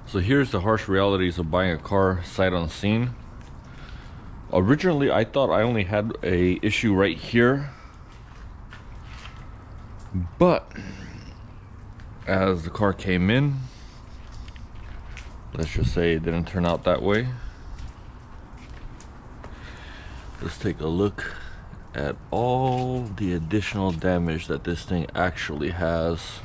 So here's the harsh realities of buying a car sight unseen. Originally, I thought I only had a issue right here, but as the car came in, let's just say it didn't turn out that way. Let's take a look at all the additional damage that this thing actually has.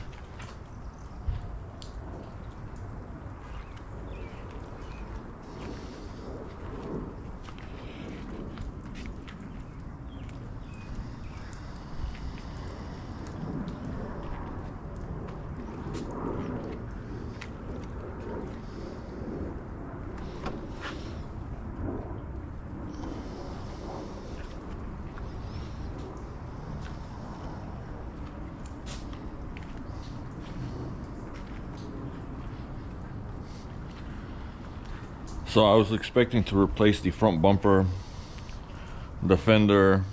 So I was expecting to replace the front bumper, the fender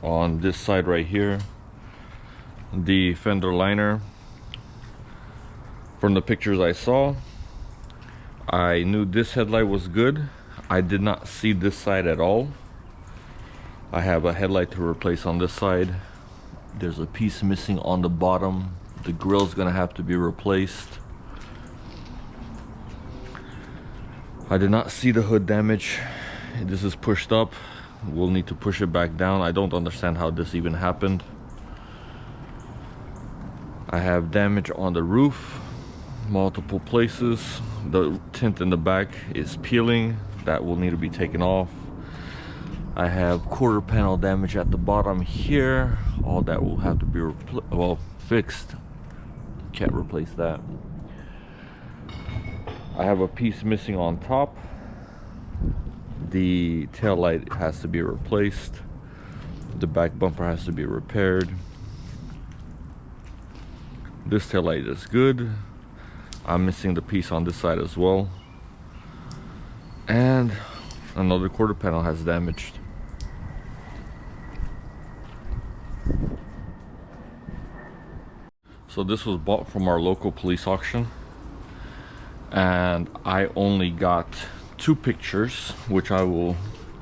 on this side right here, the fender liner. From the pictures I saw, I knew this headlight was good. I did not see this side at all. I have a headlight to replace on this side. There's a piece missing on the bottom. The grill's gonna have to be replaced. I did not see the hood damage. This is pushed up. We'll need to push it back down. I don't understand how this even happened. I have damage on the roof, multiple places. The tint in the back is peeling. That will need to be taken off. I have quarter panel damage at the bottom here. All that will have to be fixed. Can't replace that. I have a piece missing on top. The tail light has to be replaced. The back bumper has to be repaired. This tail light is good. I'm missing the piece on this side as well. And another quarter panel has damaged. So this was bought from our local police auction, and I only got 2 pictures, which I will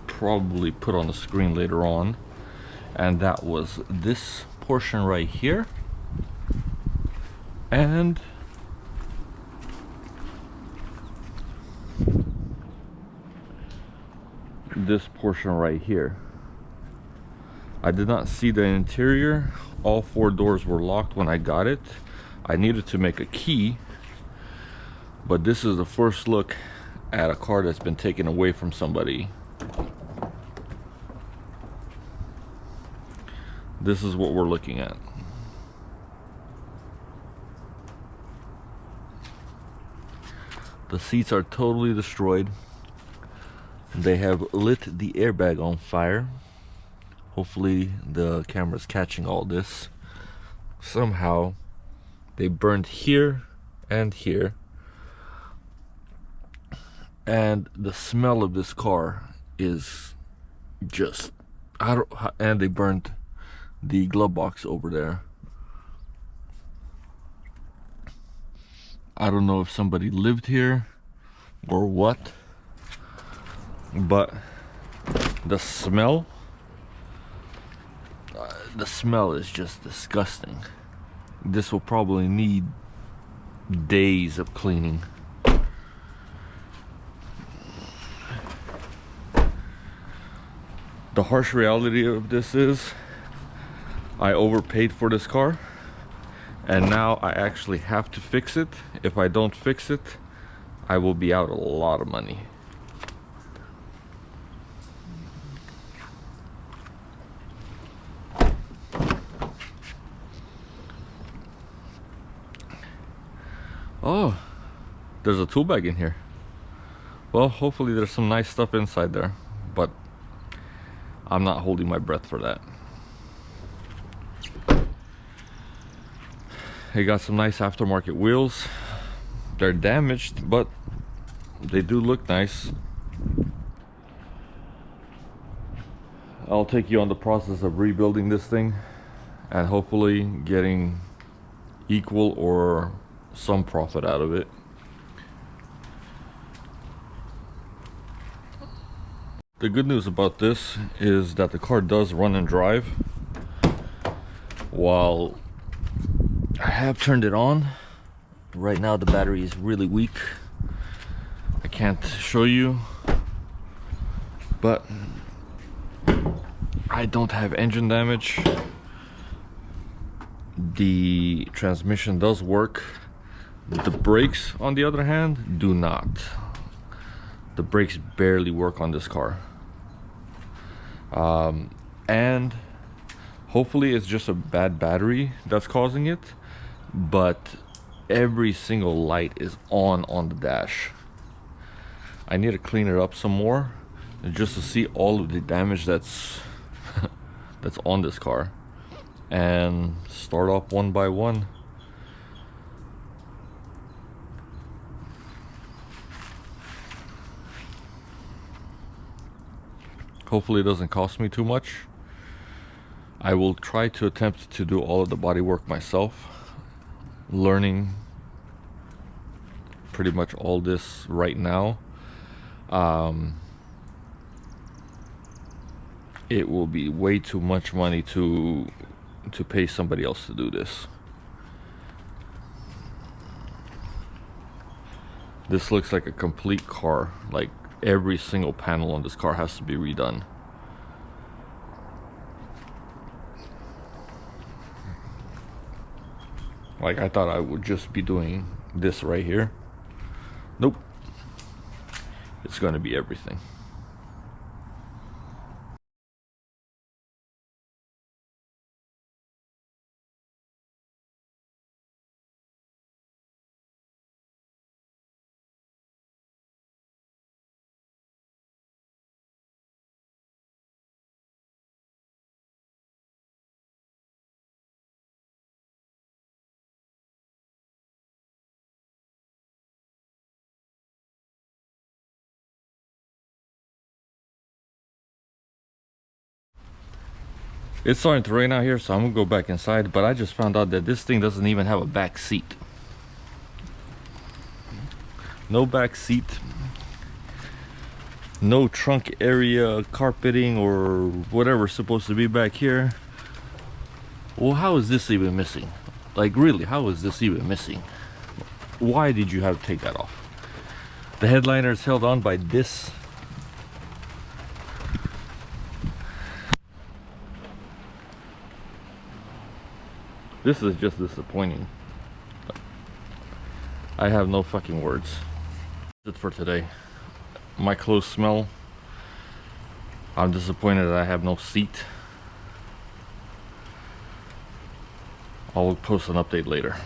probably put on the screen later on. And that was this portion right here and this portion right here. I did not see the interior. All 4 doors were locked when I got it. I needed to make a key, but this is the first look at a car that's been taken away from somebody. This is what we're looking at. The seats are totally destroyed. They have lit the airbag on fire. Hopefully the camera's catching all this. Somehow they burned here and here. And the smell of this car is just, and they burned the glove box over there. I don't know if somebody lived here or what, but the smell is just disgusting. This will probably need days of cleaning. The harsh reality of this is I overpaid for this car, and now I actually have to fix it. If I don't fix it, I will be out a lot of money. Oh, there's a tool bag in here. Well, hopefully there's some nice stuff inside there, but I'm not holding my breath for that. They got some nice aftermarket wheels. They're damaged, but they do look nice. I'll take you on the process of rebuilding this thing and hopefully getting equal or some profit out of it. The good news about this is that the car does run and drive. While I have turned it on, right now the battery is really weak. I can't show you, but I don't have engine damage. The transmission does work. The brakes, on the other hand, do not. The brakes barely work on this car. And hopefully it's just a bad battery that's causing it, but every single light is on the dash. I need to clean it up some more just to see all of the damage that's that's on this car and start off one by one. Hopefully it doesn't cost me too much. I will try to attempt to do all of the body work myself, learning pretty much all this right now. It will be way too much money to pay somebody else to do this. This looks like a complete car. Like every single panel on this car has to be redone. Like I thought I would just be doing this right here. Nope. It's gonna be everything. It's starting to rain out here, so I'm gonna go back inside, but I just found out that this thing doesn't even have a back seat. No back seat, no trunk area carpeting or whatever's supposed to be back here. Well, how is this even missing? Like really, how is this even missing? Why did you have to take that off? The headliner is held on by this. This is just disappointing. I have no fucking words. That's it for today. My clothes smell. I'm disappointed that I have no seat. I'll post an update later.